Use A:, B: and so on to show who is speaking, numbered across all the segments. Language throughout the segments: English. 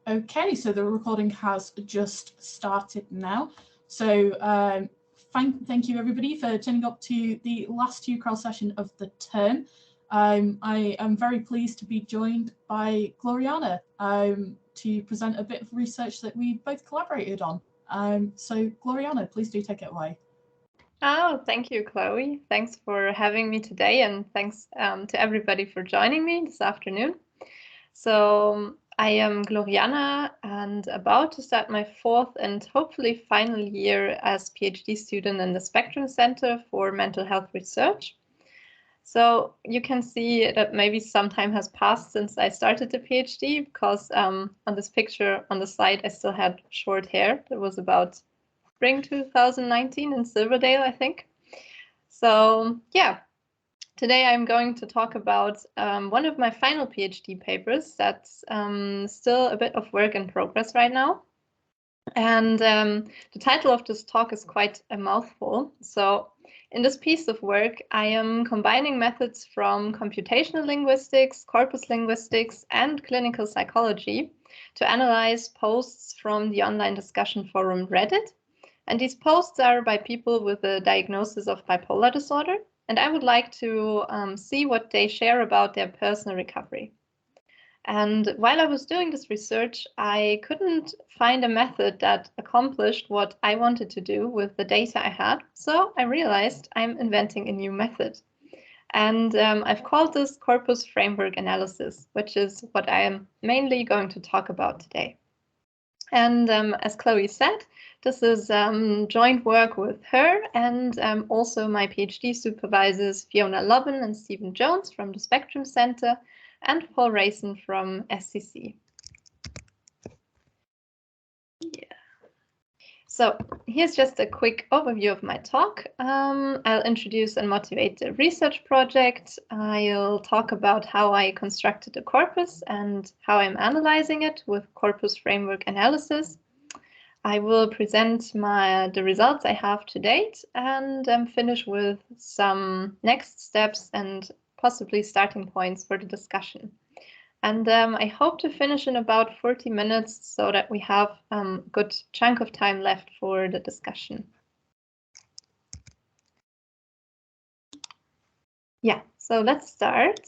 A: Okay, so the recording has just started now. So thank you everybody for turning up to the last UCREL session of the term. I am very pleased to be joined by Glorianna to present a bit of research that we both collaborated on. So Glorianna, please do take it away.
B: Oh, thank you, Chloe. Thanks for having me today, and thanks to everybody for joining me this afternoon. So I am Glorianna and about to start my fourth and hopefully final year as PhD student in the Spectrum Center for Mental Health Research. So you can see that maybe some time has passed since I started the PhD, because on this picture on the slide I still had short hair. That was about spring 2019 in Silverdale, I think. So yeah, today I'm going to talk about one of my final PhD papers that's still a bit of work in progress right now. And the title of this talk is quite a mouthful. So in this piece of work, I am combining methods from computational linguistics, corpus linguistics, and clinical psychology to analyze posts from the online discussion forum Reddit. And these posts are by people with a diagnosis of bipolar disorder. And I would like to see what they share about their personal recovery. And while I was doing this research, I couldn't find a method that accomplished what I wanted to do with the data I had. So I realized I'm inventing a new method. And I've called this corpus framework analysis, which is what I am mainly going to talk about today. And as Chloe said, this is joint work with her and also my PhD supervisors Fiona Lobban and Stephen Jones from the Spectrum Center and Paul Rayson from SCC. Yeah. So here's just a quick overview of my talk. I'll introduce and motivate the research project. I'll talk about how I constructed the corpus and how I'm analyzing it with corpus framework analysis. I will present the results I have to date and finish with some next steps and possibly starting points for the discussion. And I hope to finish in about 40 minutes so that we have a good chunk of time left for the discussion. Yeah, so let's start.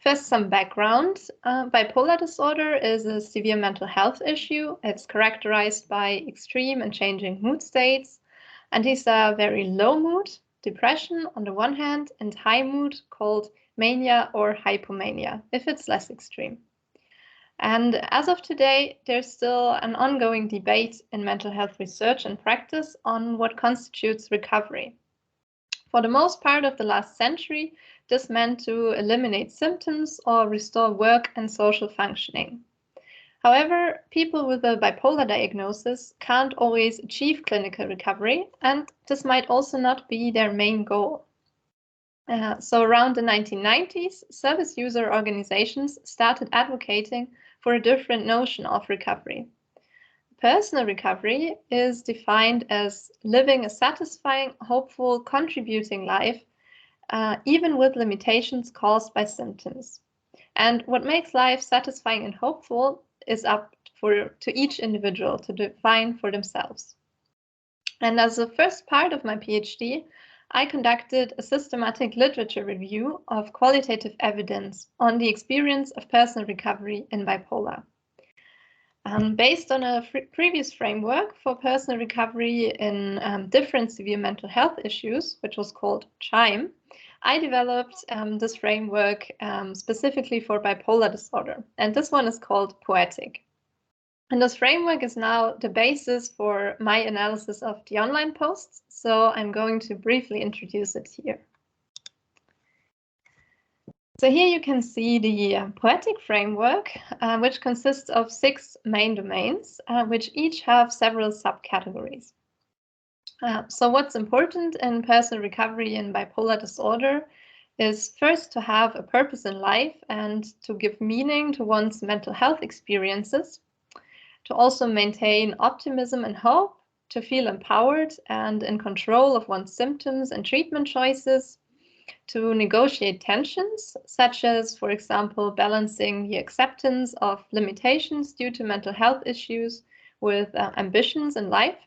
B: First, some background. Bipolar disorder is a severe mental health issue. It's characterized by extreme and changing mood states. And these are very low mood, depression on the one hand, and high mood called mania or hypomania, if it's less extreme. And as of today, there's still an ongoing debate in mental health research and practice on what constitutes recovery. For the most part of the last century, this meant to eliminate symptoms or restore work and social functioning. However, people with a bipolar diagnosis can't always achieve clinical recovery, and this might also not be their main goal. So around the 1990s, service user organizations started advocating for a different notion of recovery. Personal recovery is defined as living a satisfying, hopeful, contributing life, even with limitations caused by symptoms. And what makes life satisfying and hopeful is up to each individual to define for themselves. And as the first part of my PhD, I conducted a systematic literature review of qualitative evidence on the experience of personal recovery in bipolar. Based on a previous framework for personal recovery in different severe mental health issues, which was called CHIME, I developed this framework specifically for bipolar disorder, and this one is called POETIC. And this framework is now the basis for my analysis of the online posts, so I'm going to briefly introduce it here. So here you can see the POETIC framework, which consists of 6 main domains, which each have several subcategories. So what's important in personal recovery in bipolar disorder is first to have a purpose in life and to give meaning to one's mental health experiences, to also maintain optimism and hope, to feel empowered and in control of one's symptoms and treatment choices, to negotiate tensions, such as, for example, balancing the acceptance of limitations due to mental health issues with ambitions in life.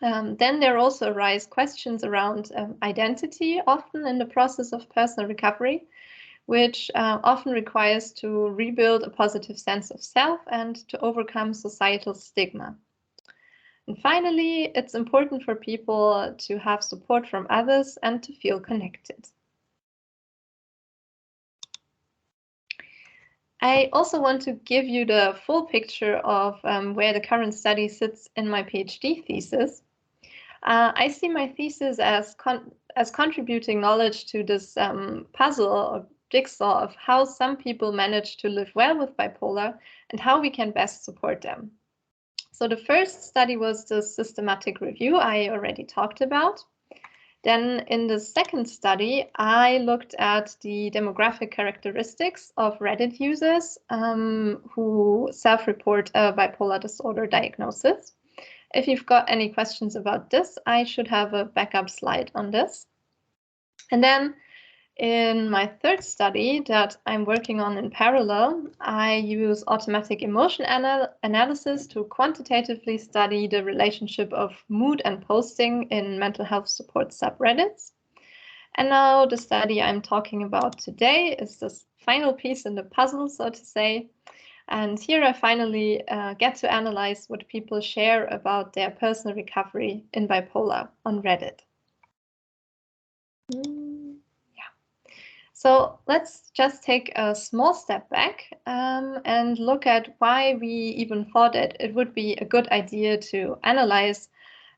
B: Then there also arise questions around identity, often in the process of personal recovery, which often requires to rebuild a positive sense of self and to overcome societal stigma. And finally, it's important for people to have support from others and to feel connected. I also want to give you the full picture of where the current study sits in my PhD thesis. I see my thesis as contributing knowledge to this puzzle or jigsaw of how some people manage to live well with bipolar and how we can best support them. So the first study was the systematic review I already talked about. Then in the second study, I looked at the demographic characteristics of Reddit users who self-report a bipolar disorder diagnosis. If you've got any questions about this, I should have a backup slide on this. And then in my third study that I'm working on in parallel, I use automatic emotion analysis to quantitatively study the relationship of mood and posting in mental health support subreddits. And now the study I'm talking about today is this final piece in the puzzle, so to say. And here I finally get to analyze what people share about their personal recovery in bipolar on Reddit. So let's just take a small step back and look at why we even thought that it would be a good idea to analyze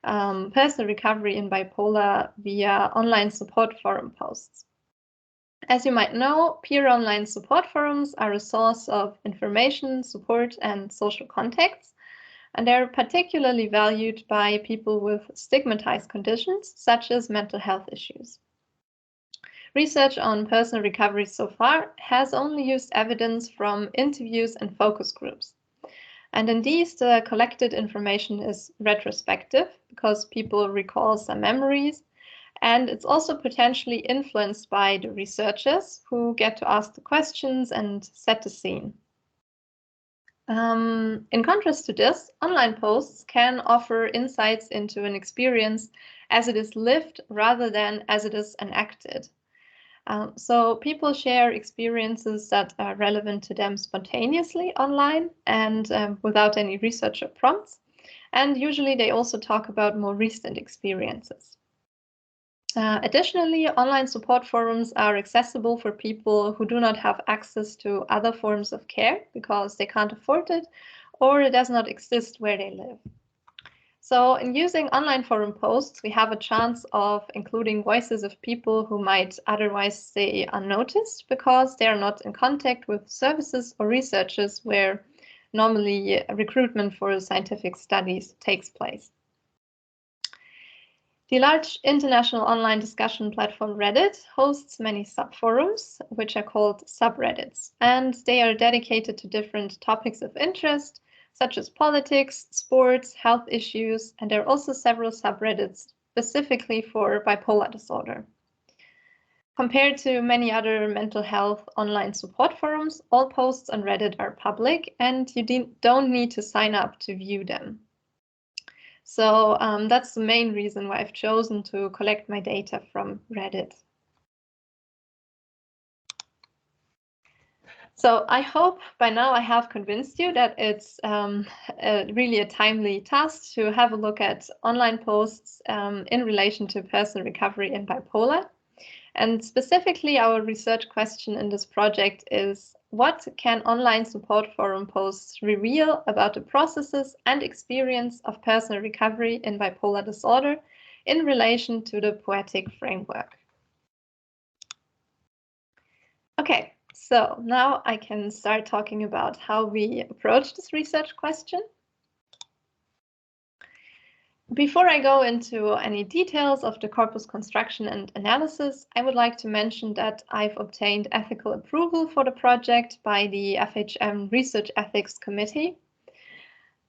B: personal recovery in bipolar via online support forum posts. As you might know, peer online support forums are a source of information, support, and social contacts, and they're particularly valued by people with stigmatized conditions, such as mental health issues. Research on personal recovery so far has only used evidence from interviews and focus groups. And in these, the collected information is retrospective because people recall some memories, and it's also potentially influenced by the researchers who get to ask the questions and set the scene. In contrast to this, online posts can offer insights into an experience as it is lived rather than as it is enacted. So people share experiences that are relevant to them spontaneously online and without any research or prompts. And usually they also talk about more recent experiences. Additionally, online support forums are accessible for people who do not have access to other forms of care because they can't afford it or it does not exist where they live. So in using online forum posts, we have a chance of including voices of people who might otherwise stay unnoticed because they are not in contact with services or researchers where normally recruitment for scientific studies takes place. The large international online discussion platform Reddit hosts many subforums, which are called subreddits, and they are dedicated to different topics of interest, such as politics, sports, health issues, and there are also several subreddits specifically for bipolar disorder. Compared to many other mental health online support forums, all posts on Reddit are public and you don't need to sign up to view them. So that's the main reason why I've chosen to collect my data from Reddit. So I hope by now I have convinced you that it's really a timely task to have a look at online posts in relation to personal recovery in bipolar. And specifically, our research question in this project is, what can online support forum posts reveal about the processes and experience of personal recovery in bipolar disorder in relation to the POETIC framework? Okay, so now I can start talking about how we approach this research question. Before I go into any details of the corpus construction and analysis, I would like to mention that I've obtained ethical approval for the project by the FHM Research Ethics Committee.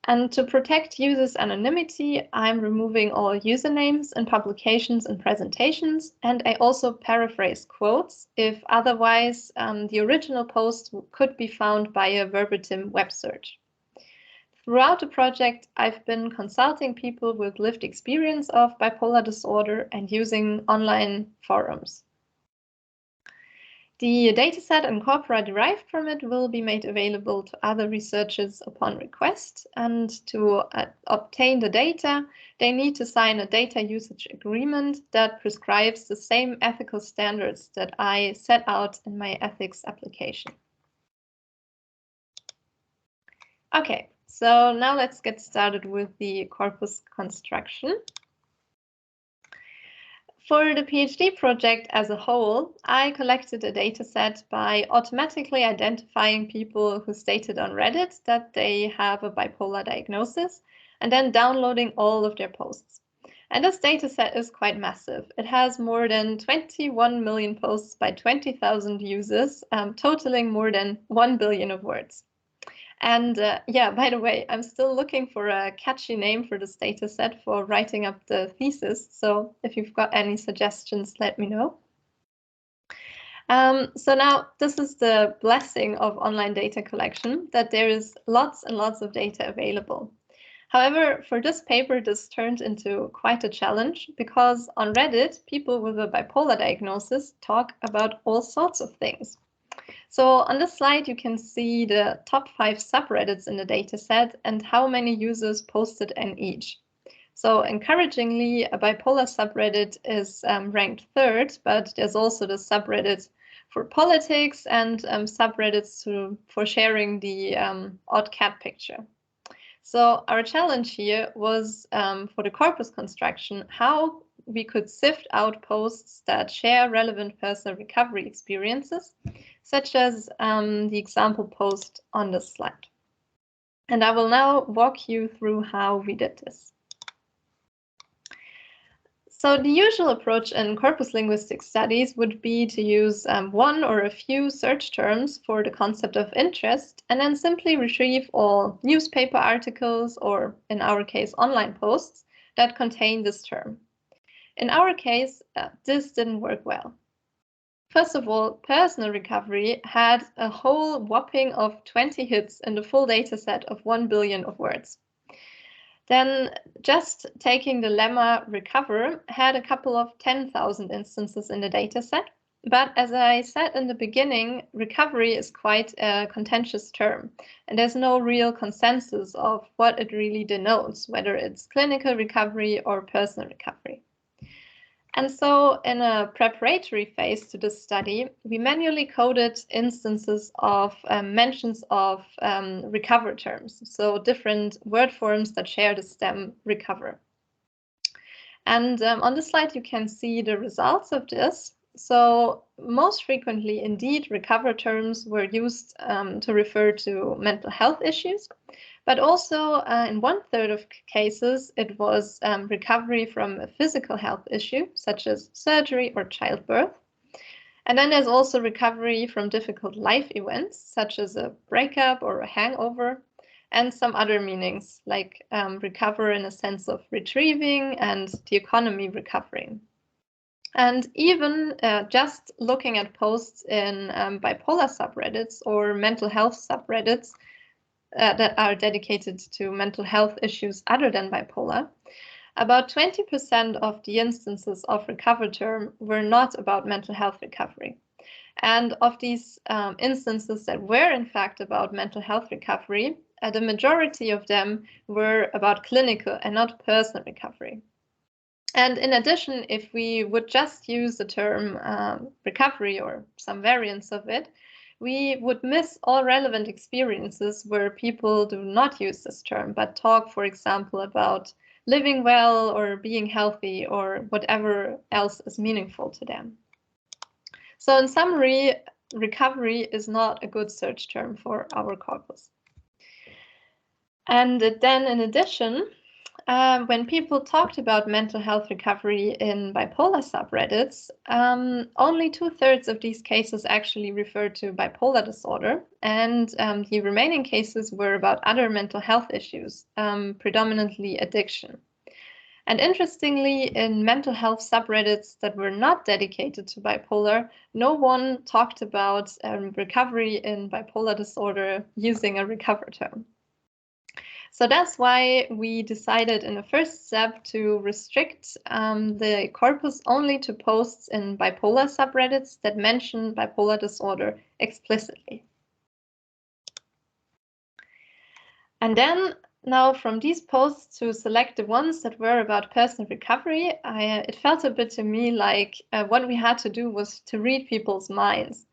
B: And to protect users' anonymity, I'm removing all usernames in publications and presentations, and I also paraphrase quotes if otherwise the original post could be found by a verbatim web search. Throughout the project, I've been consulting people with lived experience of bipolar disorder and using online forums. The dataset and corpora derived from it will be made available to other researchers upon request, and to obtain the data, they need to sign a data usage agreement that prescribes the same ethical standards that I set out in my ethics application. Okay, so now let's get started with the corpus construction. For the PhD project as a whole, I collected a dataset by automatically identifying people who stated on Reddit that they have a bipolar diagnosis, and then downloading all of their posts. And this dataset is quite massive. It has more than 21 million posts by 20,000 users, totaling more than 1 billion of words. And yeah, by the way, I'm still looking for a catchy name for this data set for writing up the thesis. So if you've got any suggestions, let me know. So now this is the blessing of online data collection, that there is lots and lots of data available. However, for this paper, this turned into quite a challenge because on Reddit, people with a bipolar diagnosis talk about all sorts of things. So on this slide, you can see the top 5 subreddits in the dataset and how many users posted in each. So encouragingly, a bipolar subreddit is ranked 3rd, but there's also the subreddit for politics and subreddits for sharing the odd cat picture. So our challenge here was for the corpus construction, how we could sift out posts that share relevant personal recovery experiences, such as the example post on this slide. And I will now walk you through how we did this. So the usual approach in corpus linguistic studies would be to use one or a few search terms for the concept of interest, and then simply retrieve all newspaper articles, or in our case, online posts that contain this term. In our case, this didn't work well. First of all, personal recovery had a whole whopping of 20 hits in the full dataset of 1 billion of words. Then just taking the lemma recover had a couple of 10,000 instances in the dataset. But as I said in the beginning, recovery is quite a contentious term, and there's no real consensus of what it really denotes, whether it's clinical recovery or personal recovery. And so in a preparatory phase to this study, we manually coded instances of mentions of recover terms, so different word forms that share the stem recover. And on this slide, you can see the results of this. So most frequently, indeed, recover terms were used to refer to mental health issues. But also in 1/3 of cases, it was recovery from a physical health issue, such as surgery or childbirth. And then there's also recovery from difficult life events, such as a breakup or a hangover, and some other meanings, like recover in a sense of retrieving and the economy recovering. And even just looking at posts in bipolar subreddits or mental health subreddits, that are dedicated to mental health issues other than bipolar, about 20% of the instances of recover term were not about mental health recovery. And of these instances that were in fact about mental health recovery, the majority of them were about clinical and not personal recovery. And in addition, if we would just use the term recovery or some variants of it, we would miss all relevant experiences where people do not use this term, but talk, for example, about living well or being healthy or whatever else is meaningful to them. So in summary, recovery is not a good search term for our corpus. And then in addition, when people talked about mental health recovery in bipolar subreddits, only 2/3 of these cases actually referred to bipolar disorder, and the remaining cases were about other mental health issues, predominantly addiction. And interestingly, in mental health subreddits that were not dedicated to bipolar, no one talked about recovery in bipolar disorder using a recover term. So that's why we decided in the first step to restrict the corpus only to posts in bipolar subreddits that mention bipolar disorder explicitly. And then now from these posts to select the ones that were about personal recovery, it felt a bit to me like what we had to do was to read people's minds,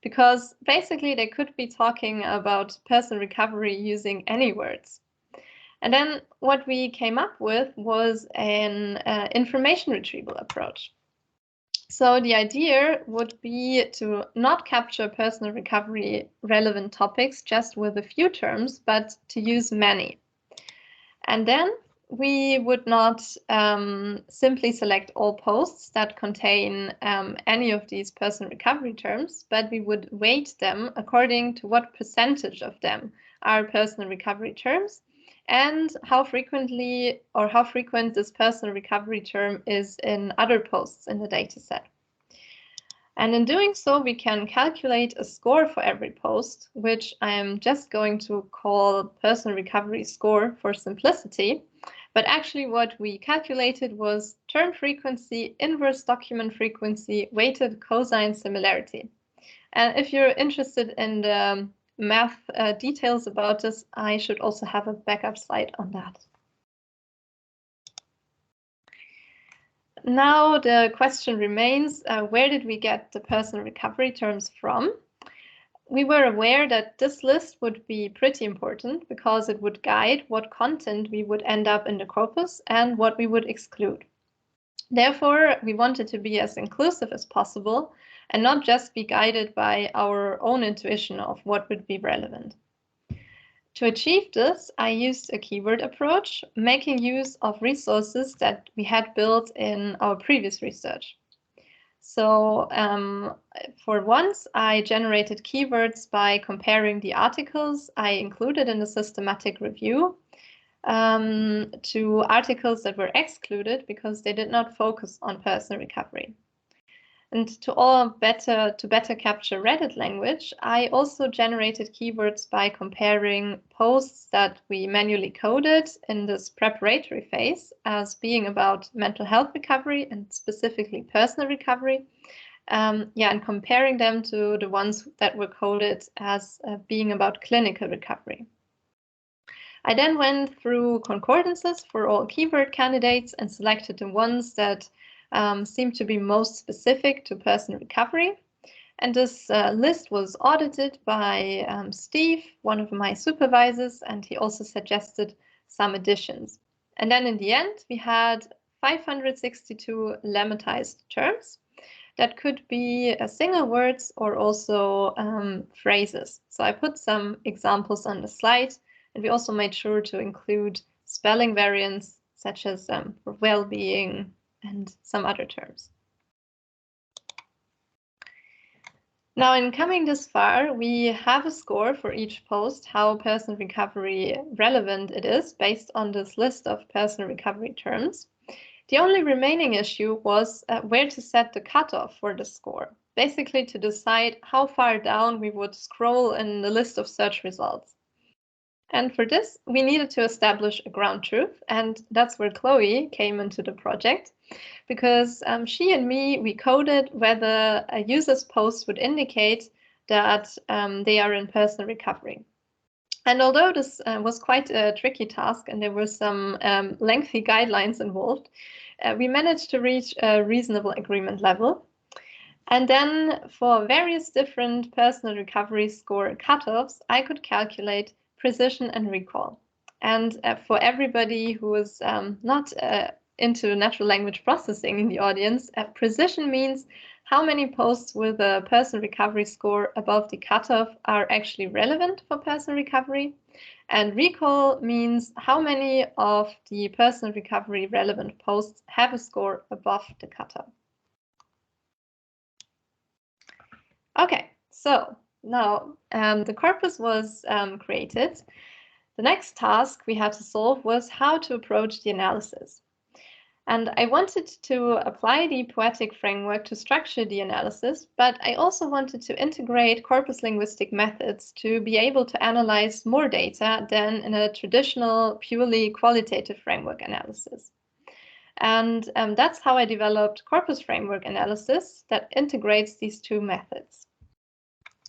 B: because basically they could be talking about personal recovery using any words. And then what we came up with was an information retrieval approach. So the idea would be to not capture personal recovery relevant topics just with a few terms, but to use many. And then we would not simply select all posts that contain any of these personal recovery terms, but we would weight them according to what percentage of them are personal recovery terms, and how frequently or how frequent this personal recovery term is in other posts in the dataset. And in doing so, we can calculate a score for every post, which I am just going to call personal recovery score for simplicity. But actually what we calculated was term frequency, inverse document frequency, weighted cosine similarity. And if you're interested in the math details about this, I should also have a backup slide on that. Now the question remains, where did we get the personal recovery terms from? We were aware that this list would be pretty important because it would guide what content we would end up in the corpus and what we would exclude. Therefore, we wanted to be as inclusive as possible and not just be guided by our own intuition of what would be relevant. To achieve this, I used a keyword approach, making use of resources that we had built in our previous research. So for once, I generated keywords by comparing the articles I included in the systematic review to articles that were excluded because they did not focus on personal recovery. And to better capture Reddit language, I also generated keywords by comparing posts that we manually coded in this preparatory phase as being about mental health recovery and specifically personal recovery, and comparing them to the ones that were coded as being about clinical recovery. I then went through concordances for all keyword candidates and selected the ones that seemed to be most specific to personal recovery. And this list was audited by Steve, one of my supervisors, and he also suggested some additions. And then in the end, we had 562 lemmatized terms that could be single words or also phrases. So I put some examples on the slide, and we also made sure to include spelling variants such as for well-being and some other terms. Now, in coming this far, we have a score for each post, how personal recovery relevant it is based on this list of personal recovery terms. The only remaining issue was where to set the cutoff for the score, basically to decide how far down we would scroll in the list of search results. And for this, we needed to establish a ground truth, and that's where Chloe came into the project, because she and me, we coded whether a user's post would indicate that they are in personal recovery. And although this was quite a tricky task and there were some lengthy guidelines involved, we managed to reach a reasonable agreement level. And then for various different personal recovery score cutoffs, I could calculate precision and recall. And for everybody who is not into natural language processing in the audience, precision means how many posts with a personal recovery score above the cutoff are actually relevant for personal recovery. And recall means how many of the personal recovery relevant posts have a score above the cutoff. Okay, so now the corpus was created. The next task we had to solve was how to approach the analysis. And I wanted to apply the POETIC framework to structure the analysis, but I also wanted to integrate corpus linguistic methods to be able to analyze more data than in a traditional, purely qualitative framework analysis. And that's how I developed corpus framework analysis that integrates these two methods.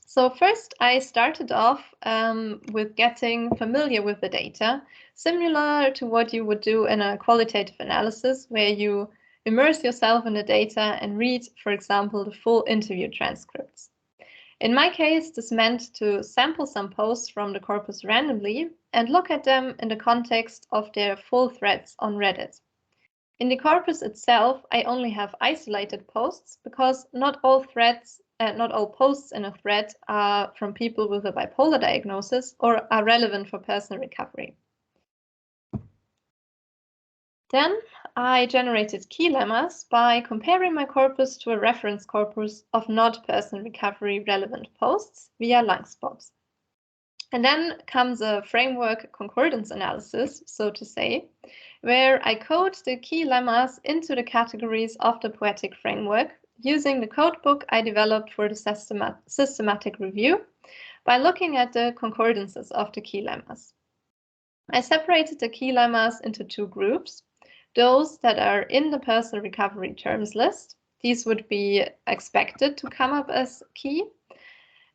B: So first, I started off with getting familiar with the data, similar to what you would do in a qualitative analysis, where you immerse yourself in the data and read, for example, the full interview transcripts. In my case, this meant to sample some posts from the corpus randomly and look at them in the context of their full threads on Reddit. In the corpus itself, I only have isolated posts because not all posts in a thread are from people with a bipolar diagnosis or are relevant for personal recovery. Then I generated keylemmas by comparing my corpus to a reference corpus of not personal recovery relevant posts via Lancspots. And then comes a framework concordance analysis, so to say, where I code the keylemmas into the categories of the POETIC framework using the codebook I developed for the systematic review by looking at the concordances of the keylemmas. I separated the keylemmas into two groups, those that are in the personal recovery terms list. These would be expected to come up as key,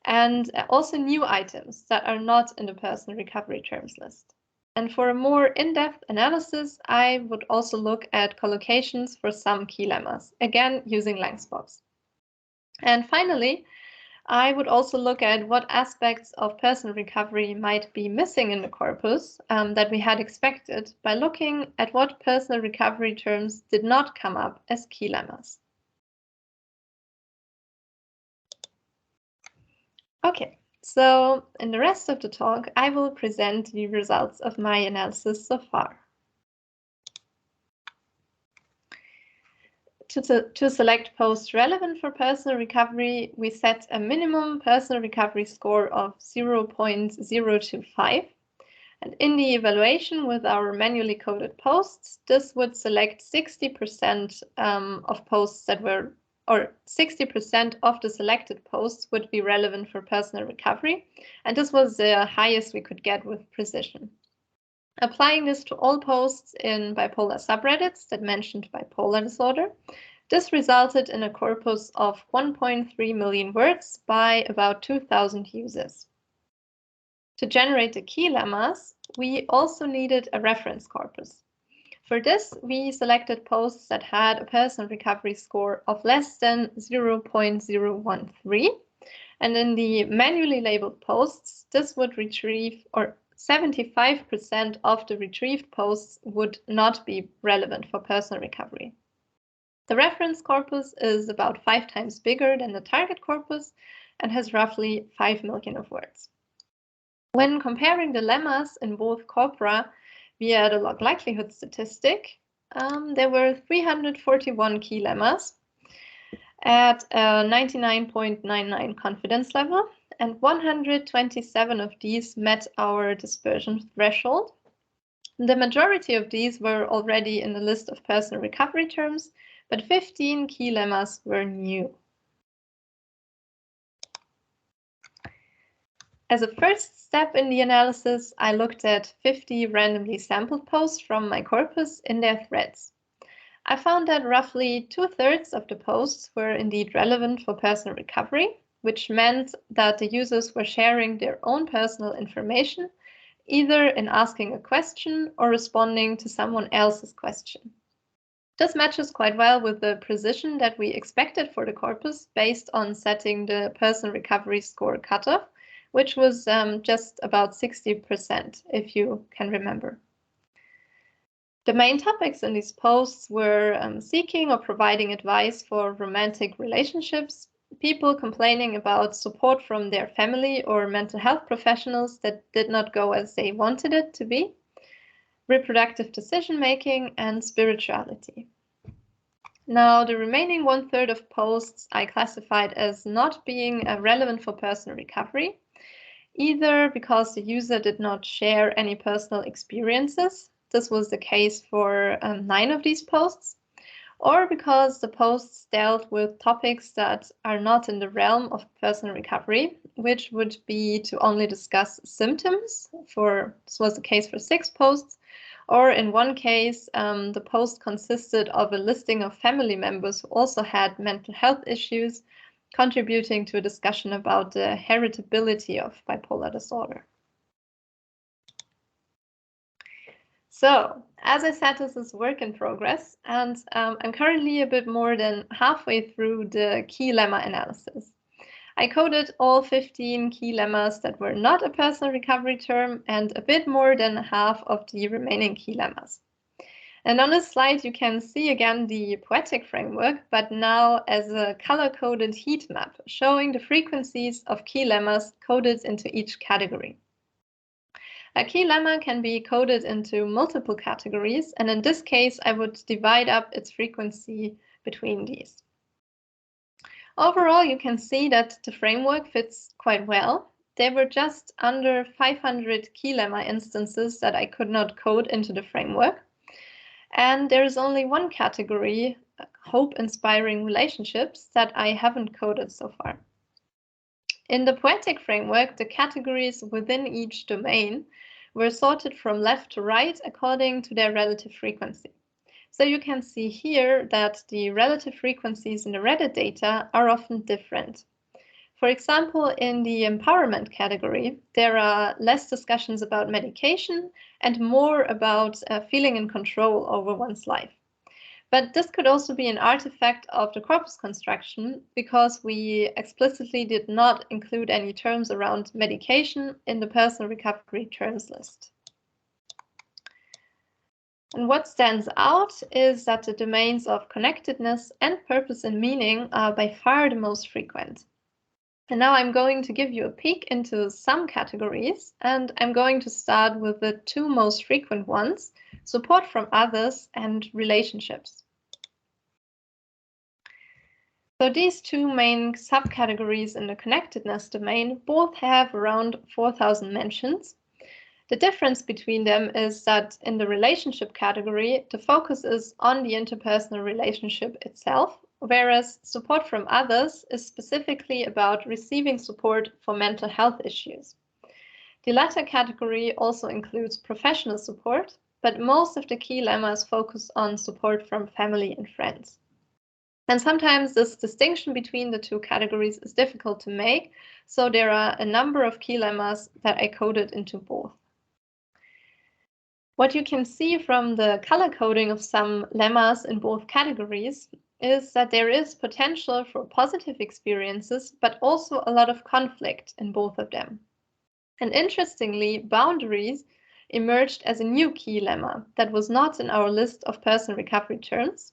B: and also new items that are not in the personal recovery terms list. And for a more in-depth analysis, I would also look at collocations for some keylemmas, again using Lancspots. And finally, I would also look at what aspects of personal recovery might be missing in the corpus that we had expected by looking at what personal recovery terms did not come up as keylemmas. Okay. So in the rest of the talk, I will present the results of my analysis so far. To select posts relevant for personal recovery, we set a minimum personal recovery score of 0.025. And in the evaluation with our manually coded posts, this would select 60% of posts that were or 60% of the selected posts would be relevant for personal recovery, and this was the highest we could get with precision. Applying this to all posts in bipolar subreddits that mentioned bipolar disorder, this resulted in a corpus of 1.3 million words by about 2,000 users. To generate the keylemmas, we also needed a reference corpus. For this, we selected posts that had a personal recovery score of less than 0.013. And in the manually labeled posts, this would retrieve, or 75% of the retrieved posts would not be relevant for personal recovery. The reference corpus is about 5 times bigger than the target corpus and has roughly 5 million of words. When comparing the lemmas in both corpora, via the log likelihood statistic, there were 341 keylemmas at a 99.99 confidence level, and 127 of these met our dispersion threshold. The majority of these were already in the list of personal recovery terms, but 15 keylemmas were new. As a first step in the analysis, I looked at 50 randomly sampled posts from my corpus in their threads. I found that roughly 2/3 of the posts were indeed relevant for personal recovery, which meant that the users were sharing their own personal information, either in asking a question or responding to someone else's question. This matches quite well with the precision that we expected for the corpus based on setting the personal recovery score cutoff, which was just about 60%, if you can remember. The main topics in these posts were seeking or providing advice for romantic relationships, people complaining about support from their family or mental health professionals that did not go as they wanted it to be, reproductive decision-making, and spirituality. Now, the remaining 1/3 of posts I classified as not being relevant for personal recovery, either because the user did not share any personal experiences. This was the case for 9 of these posts, or because the posts dealt with topics that are not in the realm of personal recovery, which would be to only discuss symptoms. This was the case for 6 posts, or in one case, the post consisted of a listing of family members who also had mental health issues, contributing to a discussion about the heritability of bipolar disorder. So, as I said, this is work in progress, and I'm currently a bit more than halfway through the Keylemma analysis. I coded all 15 Keylemmas that were not a personal recovery term and a bit more than half of the remaining Keylemmas. And on this slide, you can see again the POETIC framework, but now as a color-coded heat map, showing the frequencies of Keylemmas coded into each category. A Keylemma can be coded into multiple categories, and in this case, I would divide up its frequency between these. Overall, you can see that the framework fits quite well. There were just under 500 Keylemma instances that I could not code into the framework. And there is only one category, hope-inspiring relationships, that I haven't coded so far. In the POETIC framework, the categories within each domain were sorted from left to right according to their relative frequency. So you can see here that the relative frequencies in the Reddit data are often different. For example, in the empowerment category, there are less discussions about medication and more about feeling in control over one's life. But this could also be an artifact of the Corpus Construction because we explicitly did not include any terms around medication in the personal recovery terms list. And what stands out is that the domains of connectedness and purpose and meaning are by far the most frequent. And now I'm going to give you a peek into some categories, and I'm going to start with the 2 most frequent ones, support from others and relationships. So these 2 main subcategories in the connectedness domain both have around 4,000 mentions. The difference between them is that in the relationship category, the focus is on the interpersonal relationship itself, whereas support from others is specifically about receiving support for mental health issues. The latter category also includes professional support, but most of the Keylemmas focus on support from family and friends. And sometimes this distinction between the 2 categories is difficult to make, so there are a number of Keylemmas that I coded into both. What you can see from the color coding of some lemmas in both categories is that there is potential for positive experiences, but also a lot of conflict in both of them. And interestingly, boundaries emerged as a new Keylemma that was not in our list of personal recovery terms.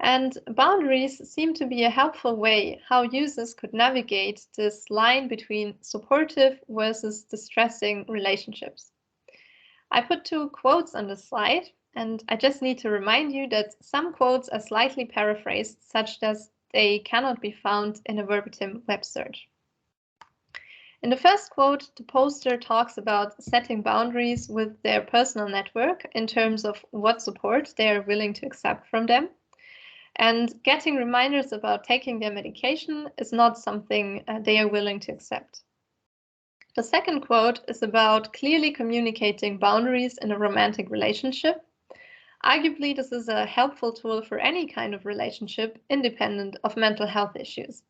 B: And boundaries seem to be a helpful way how users could navigate this line between supportive versus distressing relationships. I put 2 quotes on the slide, and I just need to remind you that some quotes are slightly paraphrased, such that they cannot be found in a verbatim web search. In the first quote, the poster talks about setting boundaries with their personal network in terms of what support they are willing to accept from them. And getting reminders about taking their medication is not something they are willing to accept. The second quote is about clearly communicating boundaries in a romantic relationship. Arguably, this is a helpful tool for any kind of relationship, independent of mental health issues.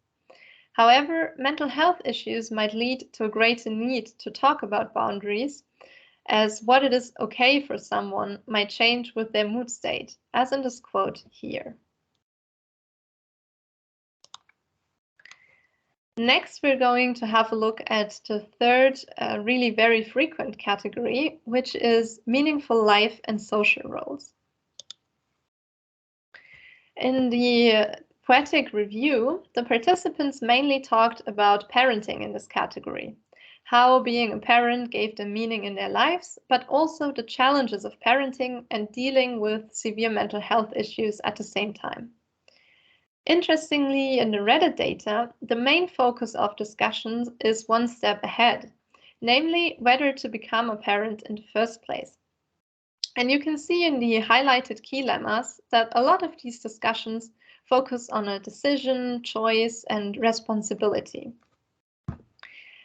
B: However, mental health issues might lead to a greater need to talk about boundaries, as what it is okay for someone might change with their mood state, as in this quote here. Next, we're going to have a look at the 3rd, really very frequent category, which is meaningful life and social roles. In the POETIC review, the participants mainly talked about parenting in this category, how being a parent gave them meaning in their lives, but also the challenges of parenting and dealing with severe mental health issues at the same time. Interestingly, in the Reddit data, the main focus of discussions is one step ahead, namely whether to become a parent in the first place. And you can see in the highlighted keylemmas that a lot of these discussions focus on a decision, choice, and responsibility.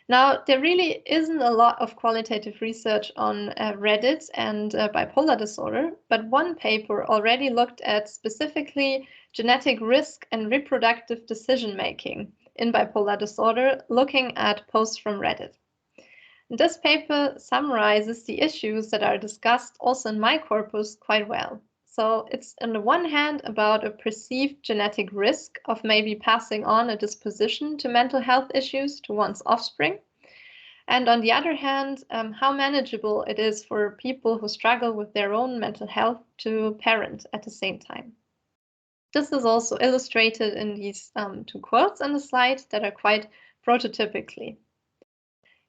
B: Now, there really isn't a lot of qualitative research on Reddit and bipolar disorder, but one paper already looked at specifically genetic risk and reproductive decision-making in bipolar disorder, looking at posts from Reddit. This paper summarizes the issues that are discussed also in my corpus quite well. So it's on the one hand about a perceived genetic risk of maybe passing on a disposition to mental health issues to one's offspring. And on the other hand, how manageable it is for people who struggle with their own mental health to parent at the same time. This is also illustrated in these two quotes on the slide that are quite prototypically.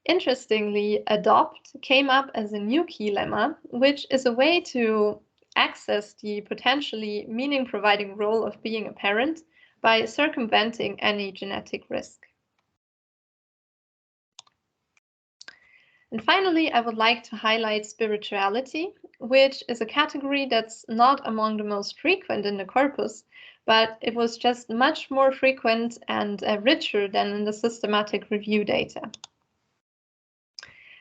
B: Interestingly, adopt came up as a new keylemma, which is a way to access the potentially meaning-providing role of being a parent by circumventing any genetic risk. And finally, I would like to highlight spirituality, which is a category that's not among the most frequent in the corpus, but it was just much more frequent and richer than in the systematic review data.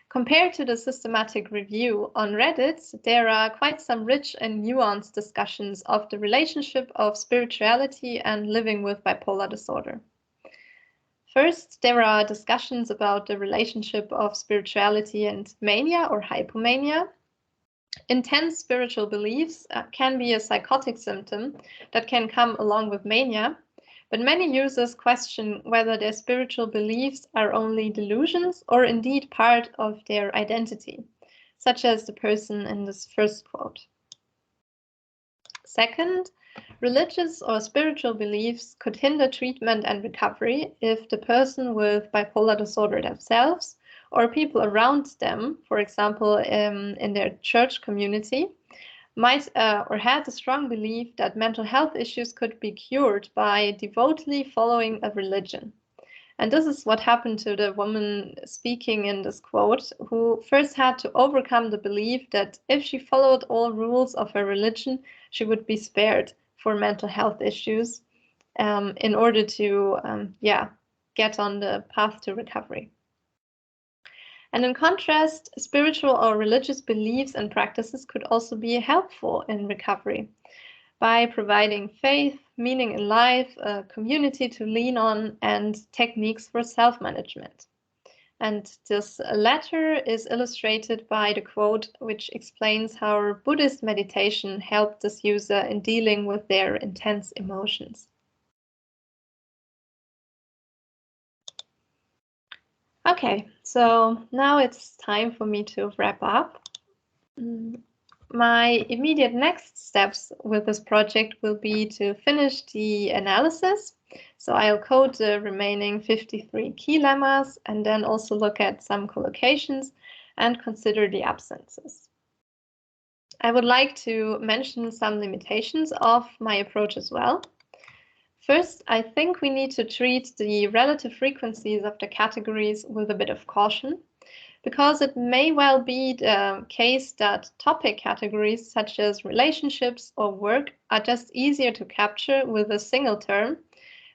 B: Compared to the systematic review on Reddit, there are quite some rich and nuanced discussions of the relationship of spirituality and living with bipolar disorder. First, there are discussions about the relationship of spirituality and mania or hypomania. Intense spiritual beliefs can be a psychotic symptom that can come along with mania, but many users question whether their spiritual beliefs are only delusions or indeed part of their identity, such as the person in this first quote. Second, religious or spiritual beliefs could hinder treatment and recovery if the person with bipolar disorder themselves or people around them, for example, in their church community, might or had a strong belief that mental health issues could be cured by devotedly following a religion. And this is what happened to the woman speaking in this quote, who first had to overcome the belief that if she followed all rules of her religion, she would be spared for mental health issues in order to get on the path to recovery. And in contrast, spiritual or religious beliefs and practices could also be helpful in recovery by providing faith, meaning in life, a community to lean on, and techniques for self-management. And this latter is illustrated by the quote, which explains how Buddhist meditation helped this user in dealing with their intense emotions. Okay, so now it's time for me to wrap up. My immediate next steps with this project will be to finish the analysis. So I'll code the remaining 53 keylemmas and then also look at some collocations and consider the absences. I would like to mention some limitations of my approach as well. First, I think we need to treat the relative frequencies of the categories with a bit of caution, because it may well be the case that topic categories such as relationships or work are just easier to capture with a single term,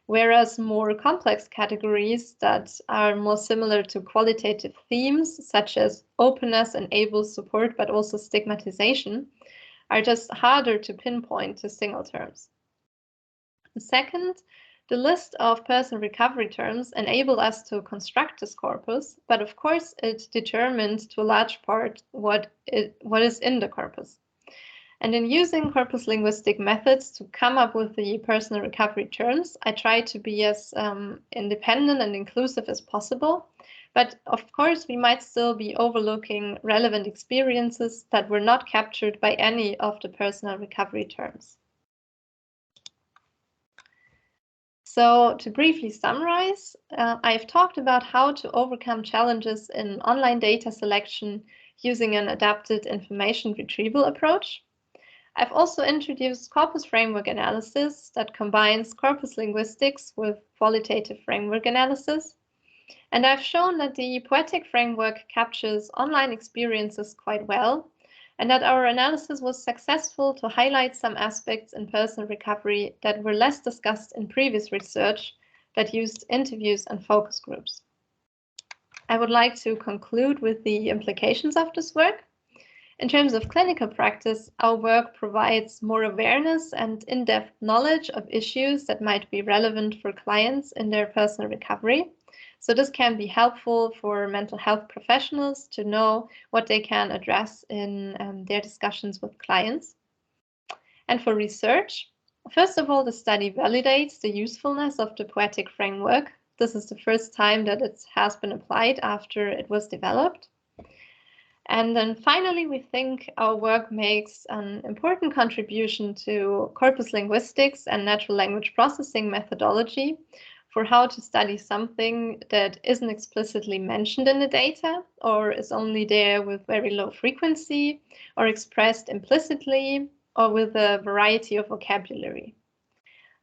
B: whereas more complex categories that are more similar to qualitative themes such as openness enables support but also stigmatization are just harder to pinpoint to single terms. Second, the list of personal recovery terms enable us to construct this corpus, but of course it determines to a large part what is in the corpus. And in using corpus linguistic methods to come up with the personal recovery terms, I try to be as independent and inclusive as possible. But of course, we might still be overlooking relevant experiences that were not captured by any of the personal recovery terms. So to briefly summarize, I've talked about how to overcome challenges in online data selection using an adapted information retrieval approach. I've also introduced corpus framework analysis that combines corpus linguistics with qualitative framework analysis. And I've shown that the POETIC framework captures online experiences quite well, and that our analysis was successful to highlight some aspects in personal recovery that were less discussed in previous research that used interviews and focus groups. I would like to conclude with the implications of this work. In terms of clinical practice, our work provides more awareness and in-depth knowledge of issues that might be relevant for clients in their personal recovery. So this can be helpful for mental health professionals to know what they can address in their discussions with clients. And for research, first of all, the study validates the usefulness of the POETIC framework. This is the first time that it has been applied after it was developed. And then finally, we think our work makes an important contribution to corpus linguistics and natural language processing methodology for how to study something that isn't explicitly mentioned in the data, or is only there with very low frequency, or expressed implicitly, or with a variety of vocabulary.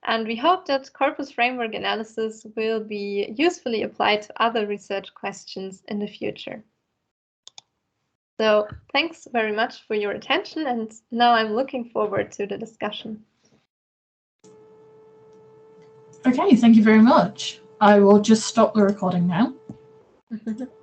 B: And we hope that corpus framework analysis will be usefully applied to other research questions in the future. So thanks very much for your attention, and now I'm looking forward to the discussion.
A: Okay, thank you very much. I will just stop the recording now.